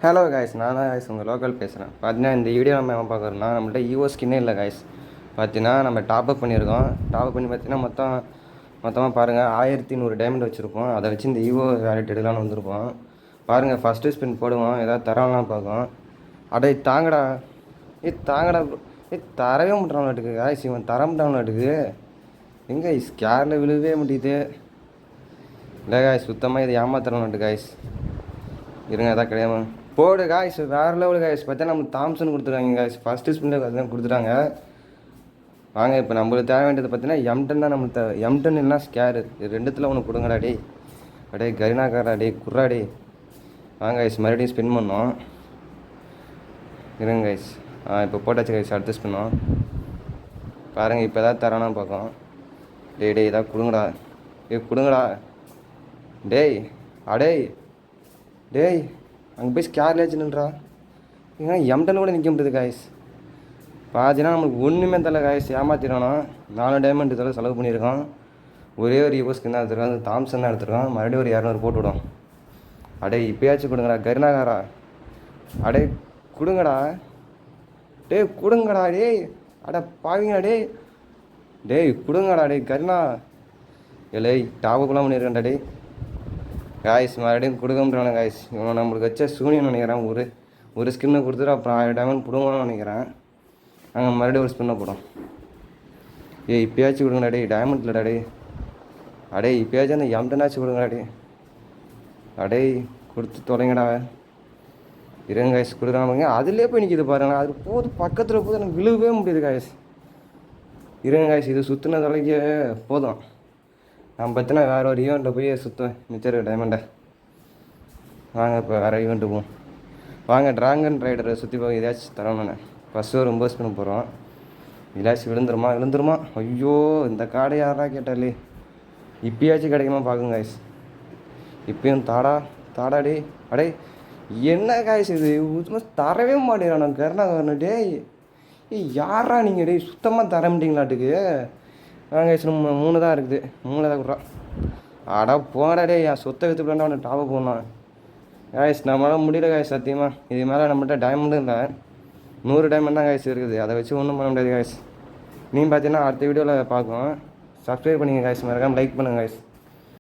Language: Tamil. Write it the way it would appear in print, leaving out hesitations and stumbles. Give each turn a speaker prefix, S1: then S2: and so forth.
S1: ஹலோ காய்ஸ், நான் தான் காய்ஸ் உங்கள் லோக்கல் பேசுகிறேன். பார்த்தீங்கன்னா இந்த வீடியோ நம்ம என்ன பார்க்குறோம்னா, நம்மள்ட்ட ஈவோ ஸ்கின்னே இல்லை காய்ஸ். பார்த்தீங்கன்னா நம்ம டாப்அப் பண்ணியிருக்கோம். டாப்அப் பண்ணி பார்த்தீங்கன்னா மொத்தமாக பாருங்கள் 1100 டைமண்ட் வச்சுருப்போம். அதை வச்சு இந்த ஈவோ வேலெட் எடுக்கலான்னு வந்திருப்போம். பாருங்கள், ஃபஸ்ட்டு ஸ்பின் போடுவோம், ஏதாவது தரலாம் பார்க்கும். அடே தாங்கடா, தாங்கடா ப்ரோ. தரவே முடியறாங்களாட்டுக்கு காய்ஸ், இவன் தர முடியாங்களாட்டுக்கு. எங்கே ஸ்கேரில் விழுவே முடியுது. இல்லை காய்ஸ், சுத்தமாக இது ஏமாத்துறவனாட்டு காய்ஸ். இருங்க, எதாவது கிடையாது. போடு காய்ஸ், வேறு லெவலு காய்ஸ். பார்த்தா நம்ம தாம்சன் கொடுத்துருக்காங்க காய்ஸ். ஃபஸ்ட்டு ஸ்பின்னில் பார்த்தீங்கன்னா கொடுத்துட்டாங்க. வாங்க, இப்போ நம்மளுக்கு தேவை வேண்டியது பார்த்தீங்கன்னா M10 தான். நம்மளுக்கு M10 இல்லைனா ஸ்கேரு, இது ரெண்டுத்தில் ஒன்று கொடுங்கடா டே. அடே கரினாக்காரா டே, குர்ராடே. வாங்க காய்ஸ், மறுபடியும் ஸ்பின் பண்ணோம். இருங்க காய்ஸ், இப்போ போட்டாச்சு காய்ஸ். அடுத்து ஸ்பின்னோம் பாருங்கள். இப்போ எதாவது தரானா பார்க்கும். டேய் ஏதாவது கொடுங்கடா, கொடுங்கடா டேய். அடே டேய், அங்கே போய் ஸ்கேர்லேஜ் நின்றா. ஏன்னா M10 கூட நிற்க முடியுது காய்ஸ். பார்த்தீங்கன்னா நம்மளுக்கு ஒன்றுமே தரல காய்ஸ். ஏமாத்திடணும். 4 டைமண்ட் இதெல்லாம் செலவு பண்ணியிருக்கோம். ஒரே ஒரு ஈவோ ஸ்கின் தான் எடுத்துருக்கோம், அந்த தாம்சன் தான் எடுத்துருக்கோம். மறுபடியும் ஒரு 200 போட்டு விடும். அடே இப்போயாச்சும் கொடுங்கடா கருணாகாரா. அடே கொடுங்கடா கொடுங்கடா டேய். அட பாவிங்கடா டேய் கொடுங்கடா கருணா. இல்லை டாப்புக்கெல்லாம் பண்ணியிருக்கேன்டா டேய். காய்ஸ் மறுபடியும் கொடுக்க முடியாங்க காய்ஸ். இவன் நம்மளுக்கு வச்ச சூனியன்னு நினைக்கிறேன். ஒரு ஸ்கின்னை கொடுத்துட்டு அப்புறம் 1000 டைமண்ட் பிடுங்கன்னு நினைக்கிறேன். நாங்கள் மறுபடியும் ஒரு ஸ்பின்னை போடும். இப்போயாச்சும் கொடுங்கடா டைமண்ட் இல்லைடா டே. அடே இப்போயாச்சும் அந்த M10 கொடுங்கடா டே. அடே கொடுத்து தொலைங்கடா. இருங்க காய்ஸ், கொடுக்குறாங்க. அதுலேயே போய் நிற்கிது பாருங்க. அது போது பக்கத்தில் போது எனக்கு விழுவே முடியுது காய்ஸ். இருங்க காய்ஸ், இது சுற்றின தொலைக்க போதும். நான் பார்த்தினா வேறு ஒரு ஈவெண்ட்டை போய் சுற்றுவேன் மிச்சர் டைமண்டை. வாங்க இப்போ வேறு ஈவெண்ட்டு போவோம். வாங்க, ட்ராகன் ரைடரை சுற்றி போய் ஏதாச்சும் தரணுண்ணே. ஃபஸ்ட்டு ஒரு இம்போஸ் பண்ண போகிறோம். ஏதாச்சும் விழுந்துருமா. ஐயோ, இந்த காடை யாரா கேட்டாலே. இப்போயாச்சும் கிடைக்குமா பார்க்குங்க காய்ஸ். இப்பயும் தாடாடி. அடே என்ன காய்ஸ் இது, தரவே மாட்டேங்கிறான் கருணாகரன் டேய். யாரா நீங்கள் டேய், சுத்தமாக தர மாட்டீங்களாட்டுக்கு. வாங்க காய்ஸ், 3 தான் இருக்குது. 3 தான் கொடுறான். அடா போடா டே, என் சொத்தை விற்று போனா அவனை டாப்பை போடணும் காய்ஸ். நம்மளால் முடியல காய்ஸ் சத்தியமாக. இது மேலே நம்மகிட்ட டைமண்டும் இல்லை. 100 டைமண்ட் தான் காய்ஸ் இருக்குது. அதை வச்சு ஒன்றும் பண்ண முடியாது காய்ஸ். நீங்கள் பார்த்தீங்கன்னா அடுத்த வீடியோவில் பார்க்கும். சப்ஸ்கிரைப் பண்ணிங்க காய்ஸ், மறக்காமல் லைக் பண்ணுங்கள் காய்ஸ்.